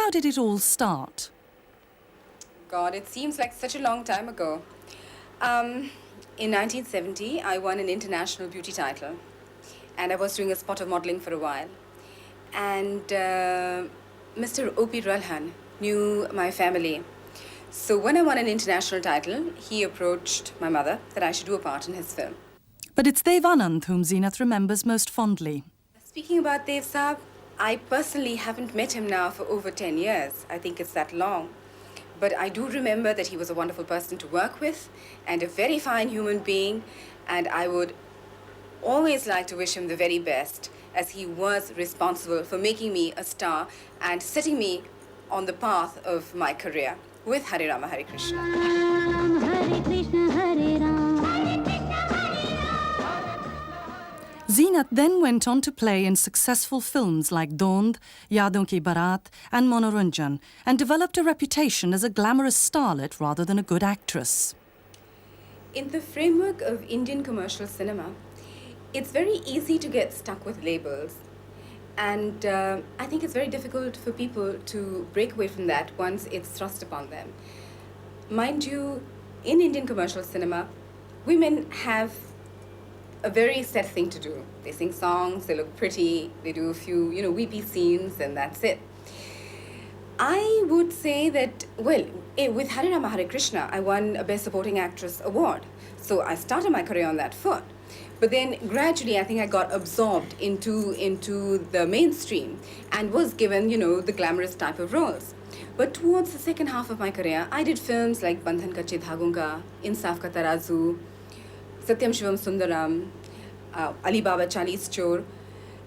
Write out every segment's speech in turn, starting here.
how did it all start? God, it seems like such a long time ago. In 1970, I won an international beauty title, and I was doing a spot of modeling for a while. And Mr. O.P. Ralhan knew my family. So when I won an international title, he approached my mother that I should do a part in his film. But it's Dev Anand whom Zeenat remembers most fondly. Speaking about Dev Saab, I personally haven't met him now for over 10 years. I think it's that long. But I do remember that he was a wonderful person to work with and a very fine human being. And I would always like to wish him the very best, as he was responsible for making me a star and setting me on the path of my career with Hare Rama, Hare Krishna. Hare Krishna, Hare Ram. Zeenat then went on to play in successful films like Dond, Yadon Ki Barat and Manoranjan, and developed a reputation as a glamorous starlet rather than a good actress. In the framework of Indian commercial cinema, it's very easy to get stuck with labels. And I think it's very difficult for people to break away from that once it's thrust upon them. Mind you, in Indian commercial cinema, women have a very set thing to do. They sing songs, they look pretty, they do a few, weepy scenes, and that's it. I would say that, well, with Hare Rama, Hare Krishna, I won a Best Supporting Actress award. So I started my career on that foot. But then gradually, I think I got absorbed into the mainstream and was given, the glamorous type of roles. But towards the second half of my career, I did films like Bandhan Kache Dhagon Ka, Insaf Ka Tarazu, Satyam Shivam Sundaram, Ali Baba Chalis Chor,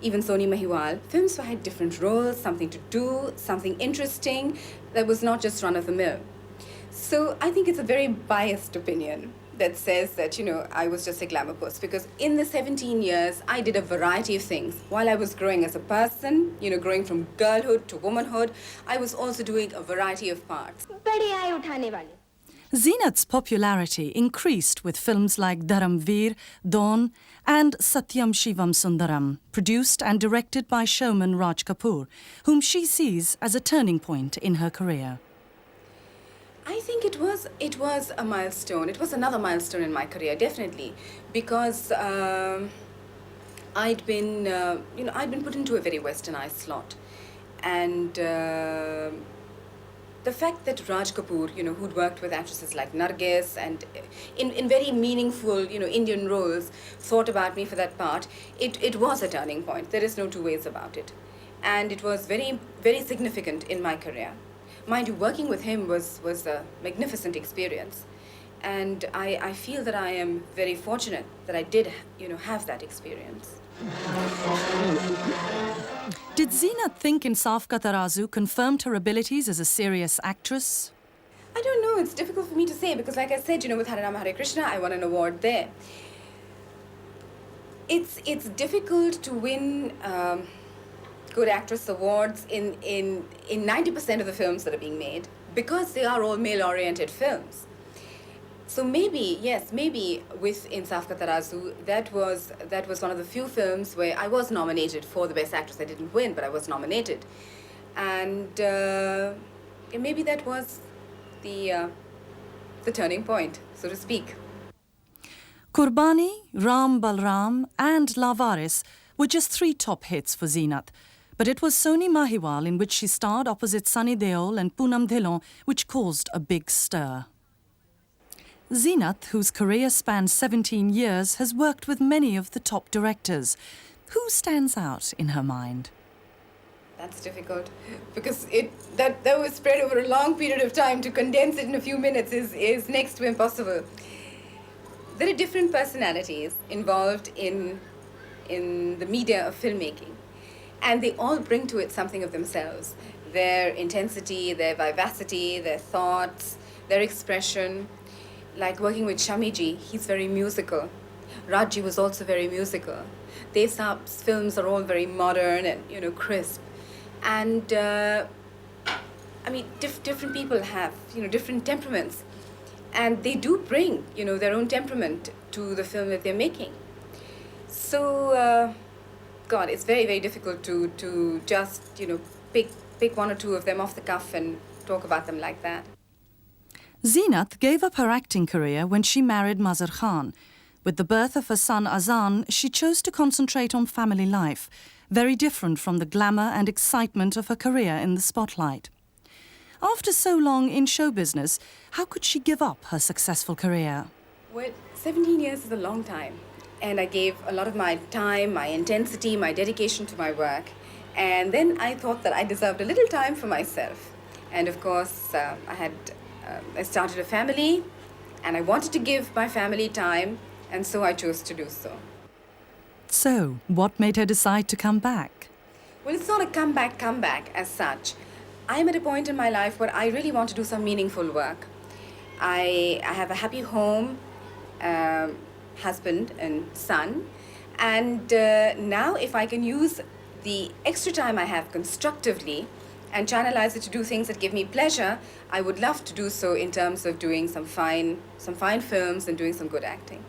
even Soni Mahiwal. Films where I had different roles, something to do, something interesting that was not just run of the mill. So I think it's a very biased opinion that says that, I was just a glamour puss, because in the 17 years, I did a variety of things. While I was growing as a person, growing from girlhood to womanhood, I was also doing a variety of parts. Zeenat's popularity increased with films like Dharamveer, Dawn and Satyam Shivam Sundaram, produced and directed by showman Raj Kapoor, whom she sees as a turning point in her career. I think it was a milestone. It was another milestone in my career, definitely, because I'd been put into a very westernized slot, and the fact that Raj Kapoor, who'd worked with actresses like Nargis and in very meaningful, Indian roles, thought about me for that part, it was a turning point. There is no two ways about it, and it was very, very significant in my career. Mind you, working with him was a magnificent experience. And I feel that I am very fortunate that I did, have that experience. Did Zeenat think Insaf Ka Tarazu confirmed her abilities as a serious actress? I don't know. It's difficult for me to say because, like I said, with Hare Rama, Hare Krishna, I won an award there. It's difficult to win Good Actress awards in 90% of the films that are being made because they are all male-oriented films. So maybe with Insaf Ka Tarazu, that was one of the few films where I was nominated for the Best Actress. I didn't win, but I was nominated. And maybe that was the turning point, so to speak. Kurbani, Ram Balram and Lavaris were just 3 top hits for Zeenat. But it was Soni Mahiwal, in which she starred opposite Sunny Deol and Poonam Dhillon, which caused a big stir. Zeenat, whose career spans 17 years, has worked with many of the top directors. Who stands out in her mind? That's difficult, because that was spread over a long period of time. To condense it in a few minutes is next to impossible. There are different personalities involved in the media of filmmaking, and they all bring to it something of themselves. Their intensity, their vivacity, their thoughts, their expression. Like working with Shamiji, he's very musical. Rajji was also very musical. Dev Saab's films are all very modern and, crisp. And, different people have, different temperaments. And they do bring, their own temperament to the film that they're making. So, God, it's very, very difficult to just, pick pick one or two of them off the cuff and talk about them like that. Zeenat gave up her acting career when she married Mazhar Khan. With the birth of her son Azan, she chose to concentrate on family life, very different from the glamour and excitement of her career in the spotlight. After so long in show business, how could she give up her successful career? Well, 17 years is a long time. And I gave a lot of my time, my intensity, my dedication to my work. And then I thought that I deserved a little time for myself. And of course, I started a family, and I wanted to give my family time, and so I chose to do so. So, what made her decide to come back? Well, it's not a comeback as such. I'm at a point in my life where I really want to do some meaningful work. I have a happy home, husband and son, and now if I can use the extra time I have constructively and channelize it to do things that give me pleasure, I would love to do so in terms of doing some fine films and doing some good acting.